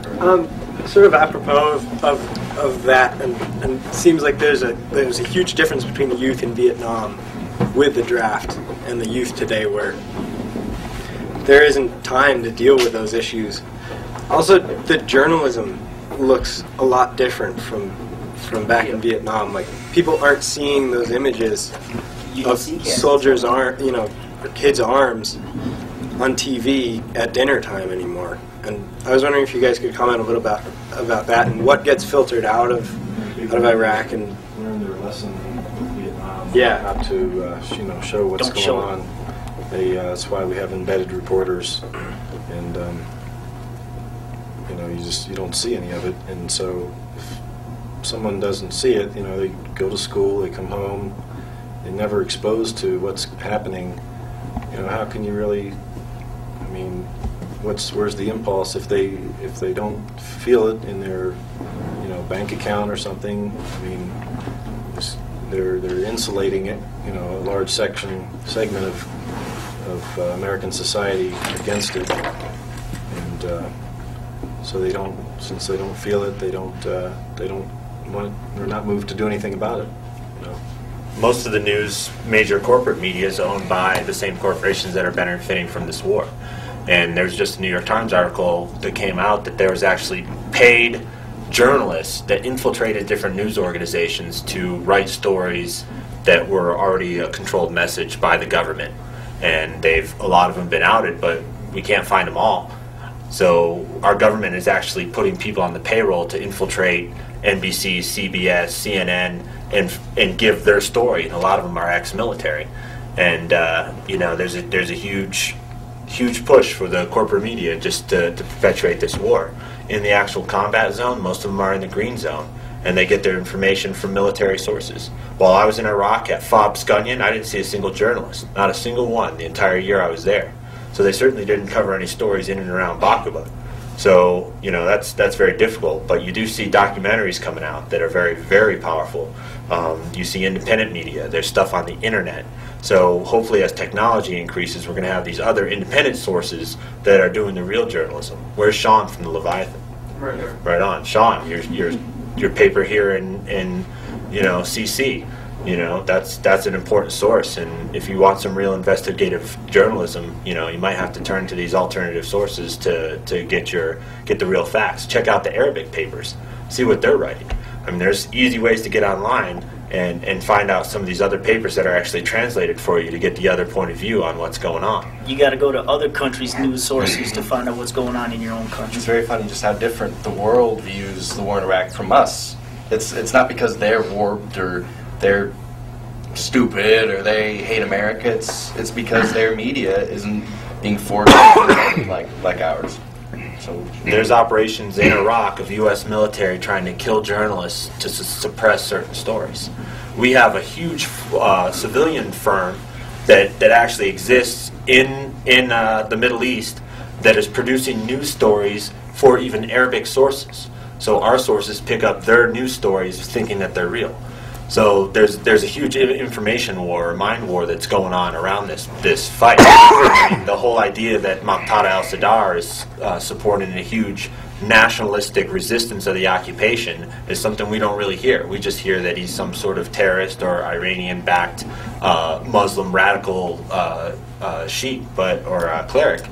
that? Sort of apropos of that, and it seems like there's a huge difference between the youth in Vietnam with the draft and the youth today, where there isn't time to deal with those issues. Also, the journalism looks a lot different from back in Vietnam. Like, people aren't seeing those images of soldiers' or kids' arms on TV at dinner time anymore. And I was wondering if you guys could comment a little about that and what gets filtered out of Iraq and learn their lesson in Vietnam. Yeah. Not to show what's going on. That's why we have embedded reporters, and you don't see any of it. And so if someone doesn't see it, they go to school, they come home, they're never exposed to what's happening. How can you really? I mean, where's the impulse if they don't feel it in their bank account or something? I mean, they're insulating it, a large segment of American society against it, and so since they don't feel it, they're not moved to do anything about it. Most of the news, major corporate media, is owned by the same corporations that are benefiting from this war. And there's just a New York Times article that came out that there was actually paid journalists that infiltrated different news organizations to write stories that were already a controlled message by the government. And a lot of them been outed, but we can't find them all. So our government is actually putting people on the payroll to infiltrate NBC, CBS, CNN, and give their story. And a lot of them are ex-military. And there's a huge push for the corporate media just to perpetuate this war. In the actual combat zone, most of them are in the green zone, and they get their information from military sources. While I was in Iraq at FOB Skunyon, I didn't see a single journalist, not a single one, the entire year I was there. So they certainly didn't cover any stories in and around Bakuba. So, that's very difficult, but you do see documentaries coming out that are very, very powerful. You see independent media, there's stuff on the internet. So hopefully as technology increases, we're going to have these other independent sources that are doing the real journalism. Where's Sean from the Leviathan? Right here. Right on. Sean, your paper here in CC. That's an important source, and if you want some real investigative journalism, you might have to turn to these alternative sources to get the real facts. Check out the Arabic papers, see what they're writing. I mean, there's easy ways to get online and find out some of these other papers that are actually translated for you to get the other point of view on what's going on. You got to go to other countries' news sources to find out what's going on in your own country. It's very funny just how different the world views the war in Iraq from us. It's not because they're warped or they're stupid or they hate America. It's because their media isn't being forced like ours. So there's operations in Iraq of U.S. military trying to kill journalists to suppress certain stories. We have a huge civilian firm that actually exists in the Middle East that is producing news stories for even Arabic sources. So our sources pick up their news stories thinking that they're real. So there's a huge information war, mind war that's going on around this fight. I mean, the whole idea that Muqtada al-Sadr is supporting a huge nationalistic resistance of the occupation is something we don't really hear. We just hear that he's some sort of terrorist or Iranian-backed Muslim radical sheikh, or cleric.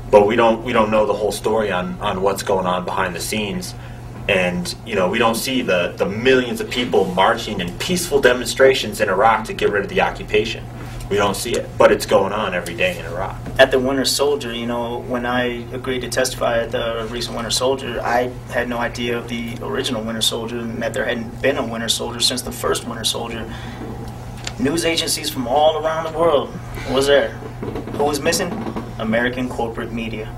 But we don't know the whole story on what's going on behind the scenes. And we don't see the millions of people marching in peaceful demonstrations in Iraq to get rid of the occupation. We don't see it, but it's going on every day in Iraq. At the Winter Soldier, when I agreed to testify at the recent Winter Soldier, I had no idea of the original Winter Soldier and that there hadn't been a Winter Soldier since the first Winter Soldier. News agencies from all around the world was there. Who was missing? American corporate media.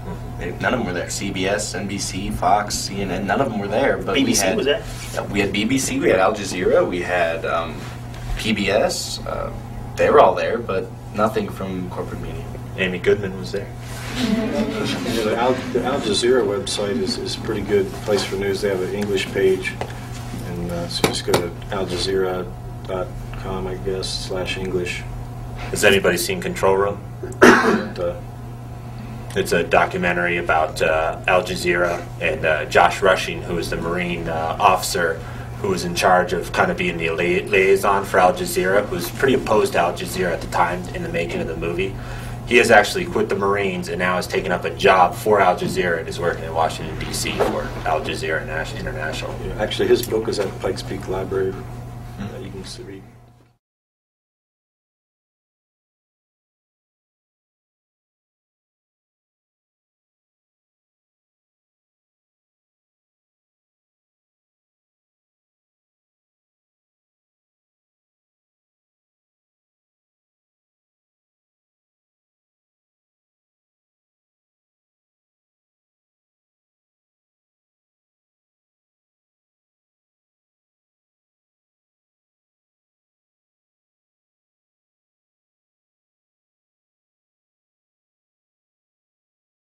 None of them were there. CBS, NBC, Fox, CNN, none of them were there. But BBC was there? We had BBC, we had Al Jazeera, we had PBS. They were all there, but nothing from corporate media. Amy Goodman was there. The Al Jazeera website is a pretty good place for news. They have an English page, and so just go to aljazeera.com, I guess, /English. Has anybody seen Control Room? And, It's a documentary about Al Jazeera and Josh Rushing, who was the Marine officer who was in charge of kind of being the liaison for Al Jazeera, who was pretty opposed to Al Jazeera at the time in the making of the movie. He has actually quit the Marines and now has taken up a job for Al Jazeera and is working in Washington, D.C. for Al Jazeera International. Actually, his book is at Pikes Peak Library. You can read